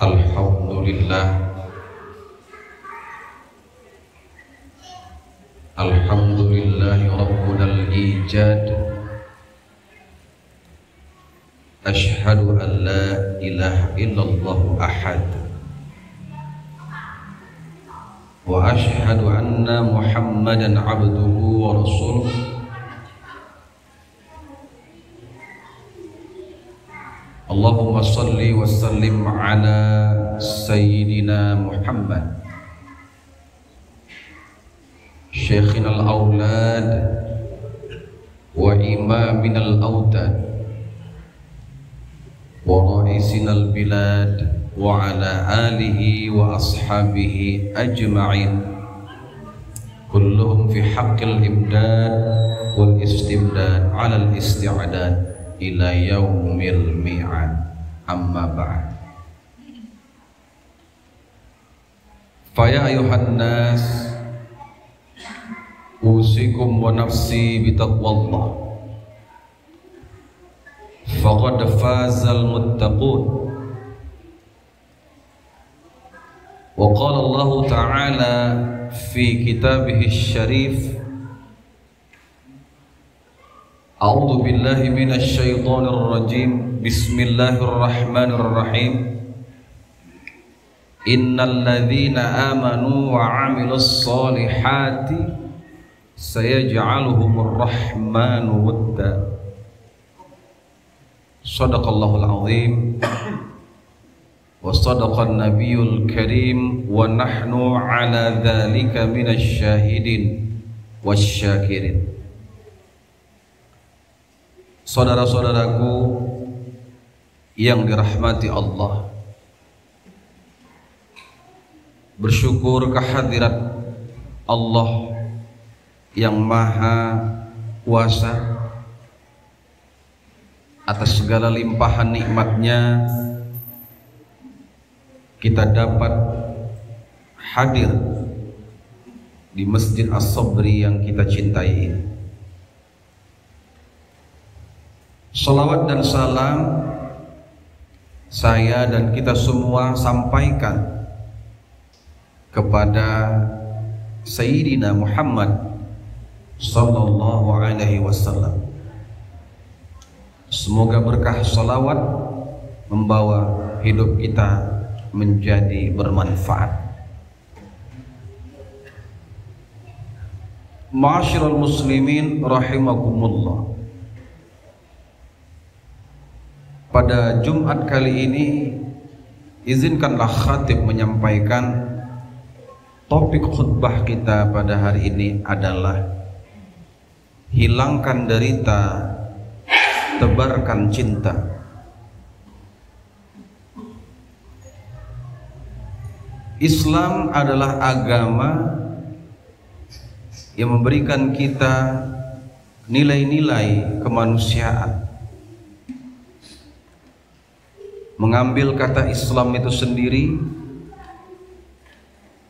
Alhamdulillah, alhamdulillahi rabbul ijad. Ashhadu an la ilaha illallah ahad, wa ashhadu anna Muhammadan abduhu wa rasuluh. Allahumma salli wa sallim ala sayyidina Muhammad Syekhina al-awlad wa imamina al-awtad wa raisina al-bilad wa ala alihi wa ashabihi ajma'in, kulluhum fi haqqil imdad wal istimdad ala al-isti'adad ila yaumil mi'ad. Amma ba'd. Faya ayuhan nas, usikum wa nafsi bitaqwallah, faqad fazal muttaqun. Wa qala Allah ta'ala fi kitabih syarif, a'udzu billahi minasy syaithanir rajim. Bismillahirrahmanirrahim. Innal ladzina amanu wa 'amilus shalihati sayaj'aluhumur rahmanu wudda. Shadaqallahul azim wa sadaqan nabiyyul karim wa nahnu 'ala dzalika minasy syahidin wasyakirin. Saudara-saudaraku yang dirahmati Allah, bersyukur kehadirat Allah yang maha kuasa atas segala limpahan nikmatnya, kita dapat hadir di Masjid As-Sabri yang kita cintai ini. Salawat dan salam saya dan kita semua sampaikan kepada Sayyidina Muhammad sallallahu alaihi wasallam. Semoga berkah salawat membawa hidup kita menjadi bermanfaat. Ma'asyiral muslimin rahimakumullah. Pada Jumat kali ini izinkanlah khatib menyampaikan topik khutbah kita pada hari ini adalah hilangkan derita, tebarkan cinta. Islam adalah agama yang memberikan kita nilai-nilai kemanusiaan. Mengambil kata Islam itu sendiri,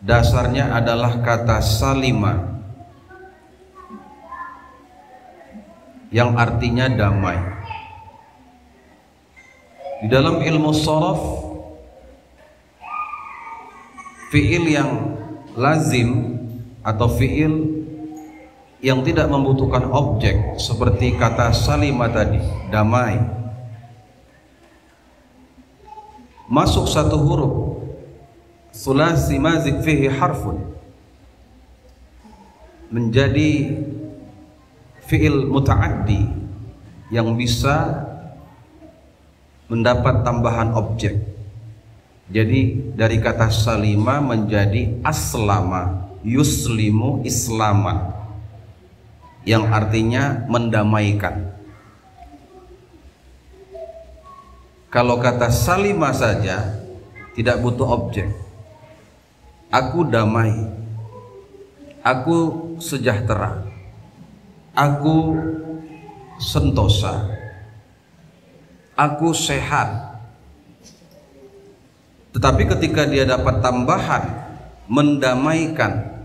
dasarnya adalah kata salima yang artinya damai. Di dalam ilmu sharaf, fiil yang lazim atau fiil yang tidak membutuhkan objek seperti kata salima tadi, damai, masuk satu huruf sulasi mazik fihi harfun menjadi fi'il muta'addi yang bisa mendapat tambahan objek. Jadi dari kata salima menjadi aslama, yuslimu islaman, yang artinya mendamaikan. Kalau kata salima saja tidak butuh objek. Aku damai, aku sejahtera, aku sentosa, aku sehat. Tetapi ketika dia dapat tambahan mendamaikan,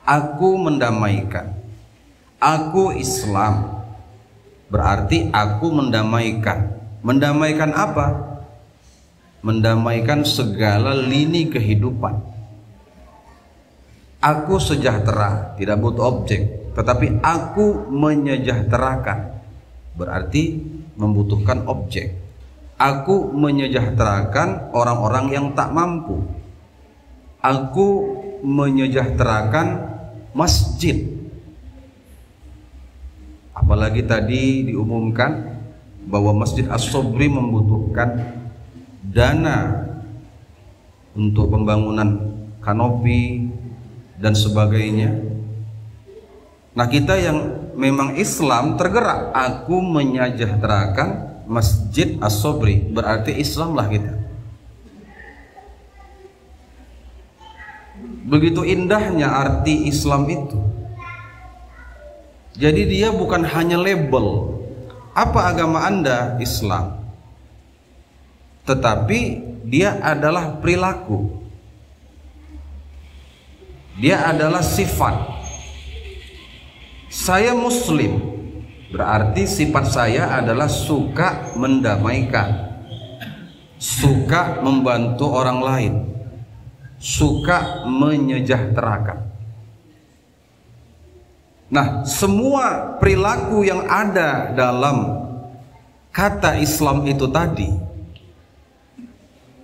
aku mendamaikan, aku Islam, berarti aku mendamaikan, Mendamaikan apa? Mendamaikan segala lini kehidupan. Aku sejahtera, tidak butuh objek, tetapi aku menyejahterakan, berarti membutuhkan objek. Aku menyejahterakan orang-orang yang tak mampu. Aku menyejahterakan masjid. Apalagi tadi diumumkan bahwa Masjid As-Sobri membutuhkan dana untuk pembangunan kanopi dan sebagainya. Nah, kita yang memang Islam tergerak, aku menyejahterakan Masjid As-Sobri, berarti Islam lah kita. Begitu indahnya arti Islam itu. Jadi dia bukan hanya label, apa agama Anda? Islam. Tetapi dia adalah perilaku, dia adalah sifat. Saya Muslim, berarti sifat saya adalah suka mendamaikan, suka membantu orang lain, suka menyejahterakan. Nah, semua perilaku yang ada dalam kata Islam itu tadi,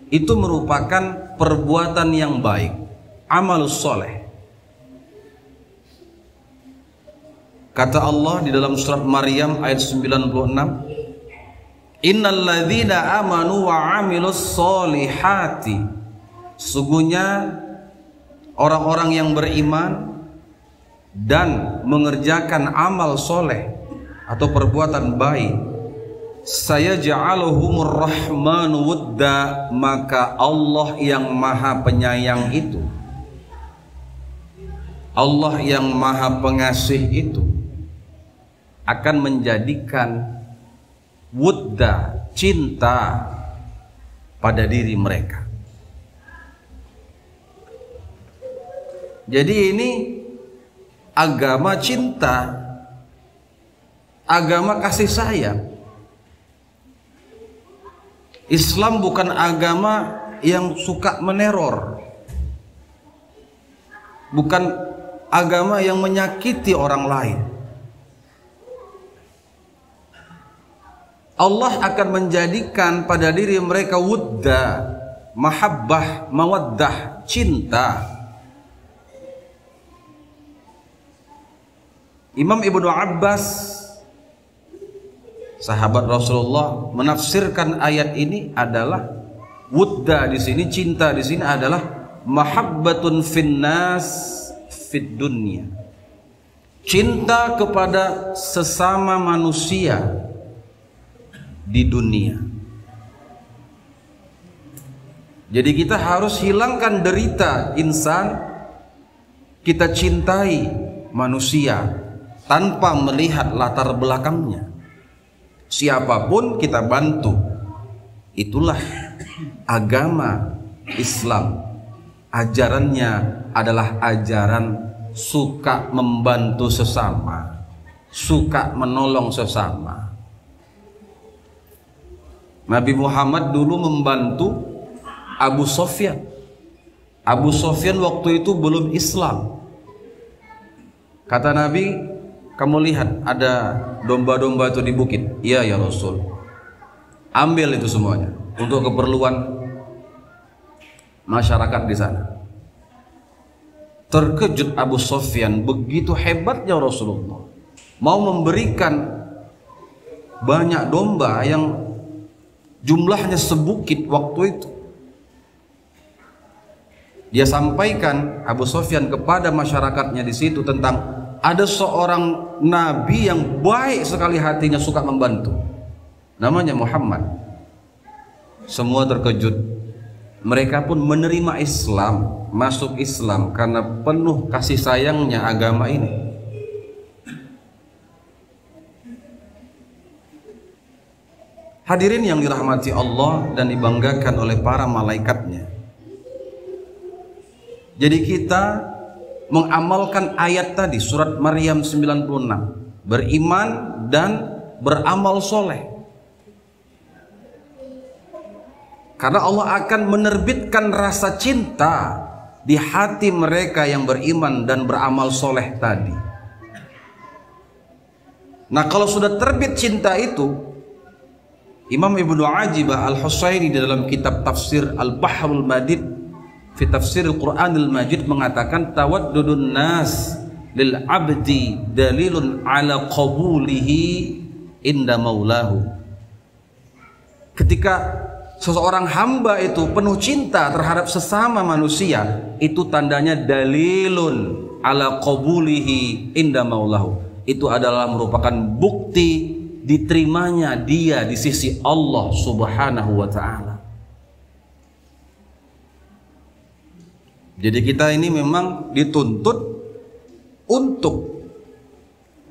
itu merupakan perbuatan yang baik, amalus soleh. Kata Allah di dalam surat Maryam ayat 96, innalladzina amanu wa amilus solihati, sungguhnya orang-orang yang beriman dan mengerjakan amal soleh atau perbuatan baik, saya ja'aluhumur rahmanu wudda, maka Allah yang maha penyayang itu, Allah yang maha pengasih itu akan menjadikan wudda, cinta pada diri mereka. Jadi ini agama cinta, agama kasih sayang. Islam bukan agama yang suka meneror, bukan agama yang menyakiti orang lain. Allah akan menjadikan pada diri mereka wudda, mahabbah, mawaddah, cinta. Imam Ibnu Abbas, sahabat Rasulullah, menafsirkan ayat ini adalah wudda di sini, cinta di sini adalah mahabbatun finnas fid dunya, cinta kepada sesama manusia di dunia. Jadi kita harus hilangkan derita insan, kita cintai manusia tanpa melihat latar belakangnya. Siapapun kita bantu. Itulah agama Islam. Ajarannya adalah ajaran suka membantu sesama, suka menolong sesama. Nabi Muhammad dulu membantu Abu Sofyan. Abu Sofyan waktu itu belum Islam. Kata Nabi, kamu lihat ada domba-domba itu di bukit. Iya ya Rasul. Ambil itu semuanya untuk keperluan masyarakat di sana. Terkejut Abu Sofyan, begitu hebatnya Rasulullah mau memberikan banyak domba yang jumlahnya sebukit waktu itu. Dia sampaikan Abu Sofyan kepada masyarakatnya di situ tentang ada seorang nabi yang baik sekali hatinya, suka membantu, namanya Muhammad. Semua terkejut. Mereka pun menerima Islam, masuk Islam karena penuh kasih sayangnya agama ini. Hadirin yang dirahmati Allah dan dibanggakan oleh para malaikatnya. Jadi kita mengamalkan ayat tadi, surat Maryam 96, beriman dan beramal soleh. Karena Allah akan menerbitkan rasa cinta di hati mereka yang beriman dan beramal soleh tadi. Nah, kalau sudah terbit cinta itu, Imam Ibnu Ajibah Al-Husaini di dalam kitab tafsir Al-Bahrul Madid fi tafsir Al-Quranil Majid mengatakan, tawaddudun nas lil abdi dalilun ala qabulihi inda maulahu. Ketika seseorang hamba itu penuh cinta terhadap sesama manusia, itu tandanya dalilun ala qabulihi inda maulahu. Itu adalah merupakan bukti diterimanya dia di sisi Allah Subhanahu wa ta'ala. Jadi kita ini memang dituntut untuk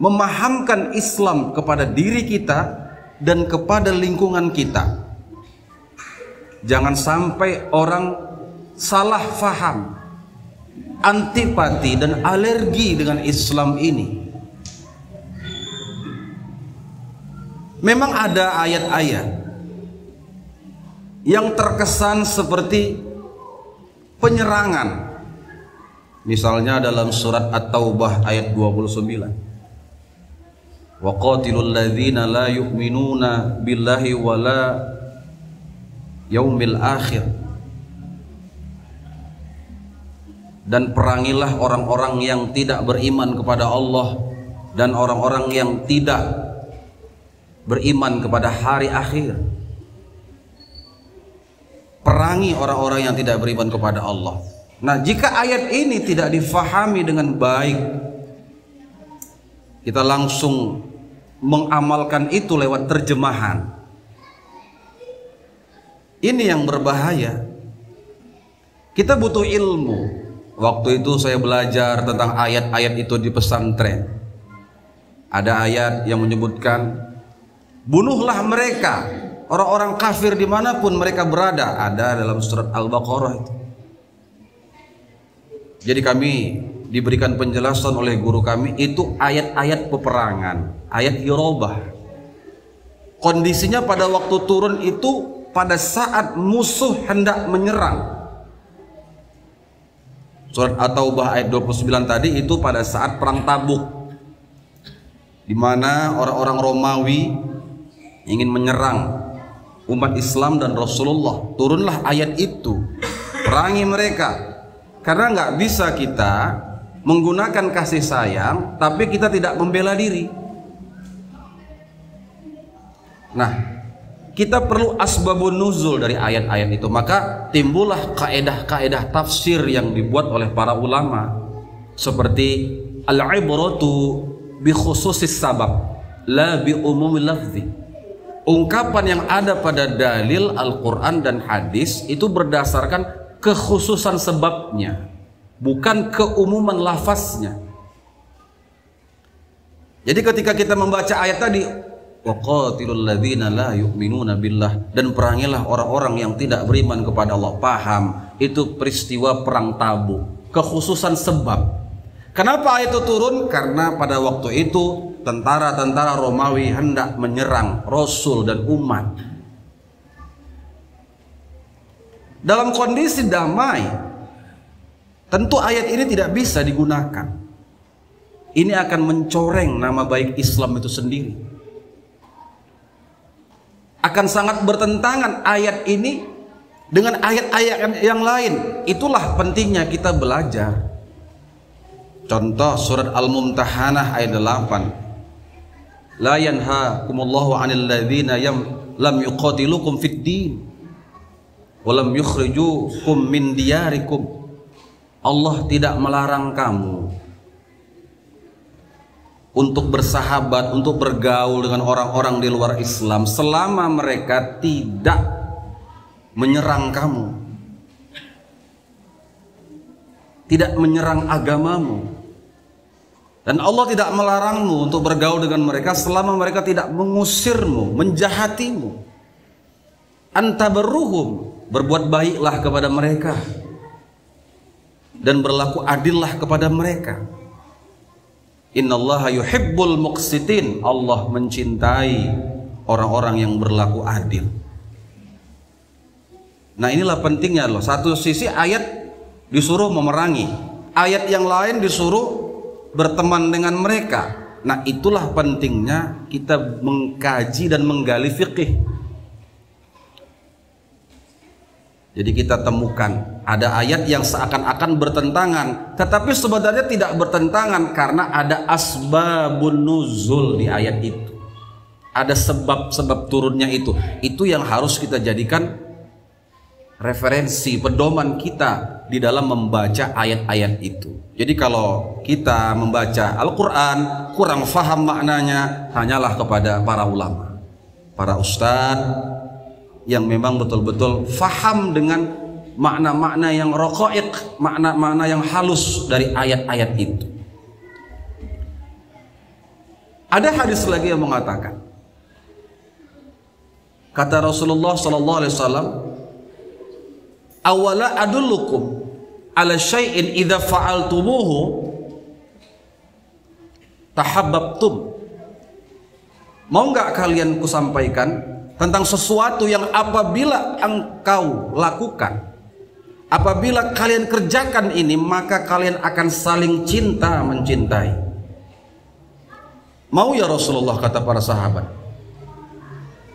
memahamkan Islam kepada diri kita dan kepada lingkungan kita. Jangan sampai orang salah faham, antipati dan alergi dengan Islam ini. Memang ada ayat-ayat yang terkesan seperti penyerangan. Misalnya dalam surat At-Taubah ayat 29. Wa qatilul ladzina la yu'minuna billahi wala yaumil akhir. Dan perangilah orang-orang yang tidak beriman kepada Allah dan orang-orang yang tidak beriman kepada hari akhir. Perangi orang-orang yang tidak beriman kepada Allah. Nah, jika ayat ini tidak difahami dengan baik, kita langsung mengamalkan itu lewat terjemahan. Ini yang berbahaya. Kita butuh ilmu. Waktu itu saya belajar tentang ayat-ayat itu di pesantren. Ada ayat yang menyebutkan, bunuhlah mereka, orang-orang kafir dimanapun mereka berada. Ada dalam surat Al-Baqarah itu. Jadi kami diberikan penjelasan oleh guru kami, itu ayat-ayat peperangan, ayat hirobah. Kondisinya pada waktu turun itu pada saat musuh hendak menyerang. Surat At-Taubah ayat 29 tadi itu pada saat perang Tabuk, di mana orang-orang Romawi ingin menyerang umat Islam dan Rasulullah. Turunlah ayat itu, perangi mereka. Karena nggak bisa kita menggunakan kasih sayang tapi kita tidak membela diri. Nah, kita perlu asbabun nuzul dari ayat-ayat itu. Maka timbullah kaedah-kaedah tafsir yang dibuat oleh para ulama, seperti al-ibratu bi khususis sabab la bi umumil lafzi. Ungkapan yang ada pada dalil Al-Quran dan hadis itu berdasarkan kekhususan sebabnya, bukan keumuman lafaznya. Jadi ketika kita membaca ayat tadi, waqatilul ladzina la yu'minuna billah, dan perangilah orang-orang yang tidak beriman kepada Allah, paham itu peristiwa perang Tabuk, kekhususan sebab. Kenapa ayat itu turun? Karena pada waktu itu tentara-tentara Romawi hendak menyerang Rasul dan umat. Dalam kondisi damai, tentu ayat ini tidak bisa digunakan. Ini akan mencoreng nama baik Islam itu sendiri. Akan sangat bertentangan ayat ini dengan ayat-ayat yang lain. Itulah pentingnya kita belajar. Contoh surat Al-Mumtahanah ayat 8. La yanhaakumullahu 'anil ladzina lam yuqatilukum fid din walam yukhrijukum min diyarikum. Allah tidak melarang kamu untuk bersahabat, untuk bergaul dengan orang-orang di luar Islam selama mereka tidak menyerang kamu, tidak menyerang agamamu. Dan Allah tidak melarangmu untuk bergaul dengan mereka selama mereka tidak mengusirmu, menjahatimu. Antabarruhum, berbuat baiklah kepada mereka dan berlaku adillah kepada mereka. Innallaha yuhibbul muqsitin, Allah mencintai orang-orang yang berlaku adil. Nah inilah pentingnya loh. Satu sisi ayat disuruh memerangi, ayat yang lain disuruh berteman dengan mereka. Nah itulah pentingnya kita mengkaji dan menggali fikih. Jadi kita temukan ada ayat yang seakan-akan bertentangan, tetapi sebenarnya tidak bertentangan karena ada asbabun nuzul di ayat itu. Ada sebab-sebab turunnya itu. Itu yang harus kita jadikan referensi, pedoman kita di dalam membaca ayat-ayat itu. Jadi kalau kita membaca Al-Quran kurang faham maknanya, tanyalah kepada para ulama, para ustadz yang memang betul-betul faham dengan makna-makna yang raqaiq, makna-makna yang halus dari ayat-ayat itu. Ada hadis lagi yang mengatakan, kata Rasulullah sallallahu alaihi wasallam, awala adullukum ala syai'in idza fa'altumuhu tahabbabtum. Mau enggak kalian kusampaikan tentang sesuatu yang apabila engkau lakukan, apabila kalian kerjakan ini, maka kalian akan saling cinta mencintai. Mau ya Rasulullah, kata para sahabat.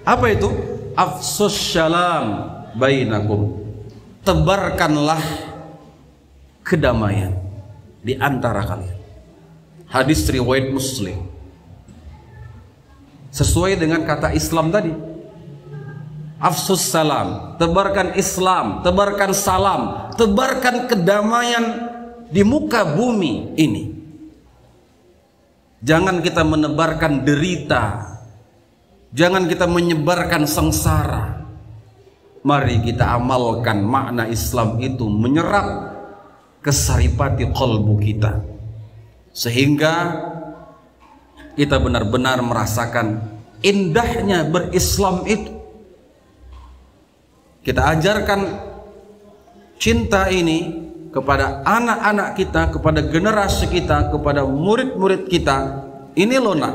Apa itu? Afsus syalam bainakum. Tebarkanlah kedamaian di antara kalian. Hadis riwayat Muslim. Sesuai dengan kata Islam tadi. Afsus salam, tebarkan Islam, tebarkan salam, tebarkan kedamaian di muka bumi ini. Jangan kita menebarkan derita, jangan kita menyebarkan sengsara. Mari kita amalkan makna Islam itu menyerap ke saripati qalbu kita, sehingga kita benar-benar merasakan indahnya berislam itu. Kita ajarkan cinta ini kepada anak-anak kita, kepada generasi kita, kepada murid-murid kita. Ini loh nak,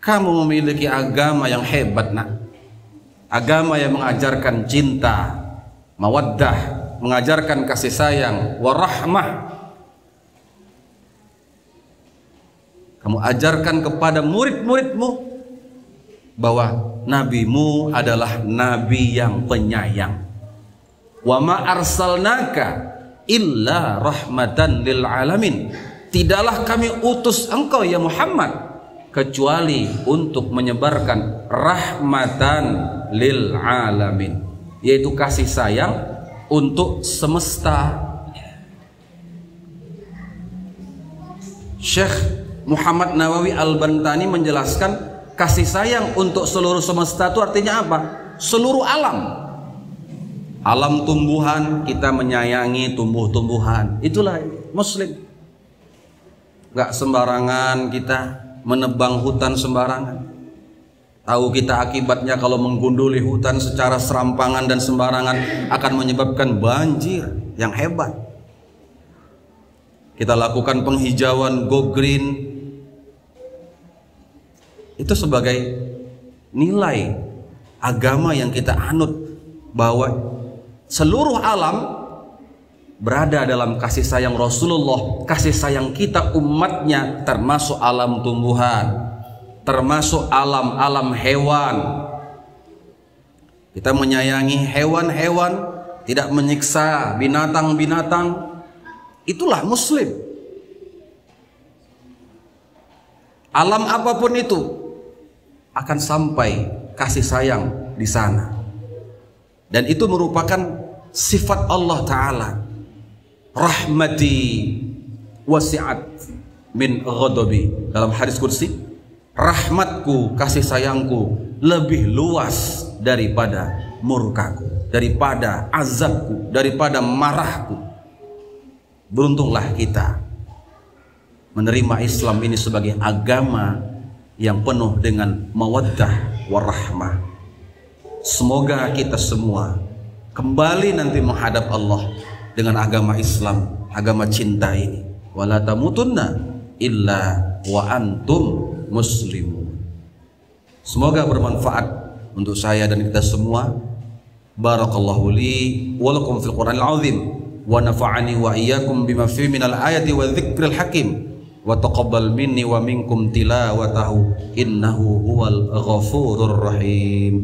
kamu memiliki agama yang hebat nak. Agama yang mengajarkan cinta, mawaddah, mengajarkan kasih sayang, warahmah. Kamu ajarkan kepada murid-muridmu bahwa nabimu adalah nabi yang penyayang. Wa ma arsalnaka illa rahmatan lil alamin. Tidaklah kami utus engkau ya Muhammad kecuali untuk menyebarkan rahmatan lil alamin, yaitu kasih sayang untuk semesta. Syekh Muhammad Nawawi Al-Bantani menjelaskan kasih sayang untuk seluruh semesta itu artinya apa? Seluruh alam. Alam tumbuhan, kita menyayangi tumbuh-tumbuhan. Itulah Muslim. Gak sembarangan kita menebang hutan sembarangan. Tahu kita akibatnya kalau menggunduli hutan secara serampangan dan sembarangan akan menyebabkan banjir yang hebat. Kita lakukan penghijauan, go green. Itu sebagai nilai agama yang kita anut, bahwa seluruh alam berada dalam kasih sayang Rasulullah, kasih sayang kita umatnya, termasuk alam tumbuhan, termasuk alam-alam hewan. Kita menyayangi hewan-hewan, tidak menyiksa binatang-binatang. Itulah Muslim. Alam apapun itu akan sampai kasih sayang di sana, dan itu merupakan sifat Allah Ta'ala. Rahmati wasi'at min ghadabi. Dalam hadis qudsi, rahmatku, kasih sayangku lebih luas daripada murkaku, daripada azabku, daripada marahku. Beruntunglah kita menerima Islam ini sebagai agama yang penuh dengan mawaddah warahmah. Semoga kita semua kembali nanti menghadap Allah dengan agama Islam, agama cinta ini. Wala tamutunna illa wa antum muslimun. Semoga bermanfaat untuk saya dan kita semua. Barakallahu li wa lakum fil Qur'anil azim wa nafa'ani wa iyyakum bima fihi minal ayati wa dzikril hakim wa taqabbal minni wa minkum tilawatahu innahu huwal ghafurur rahim.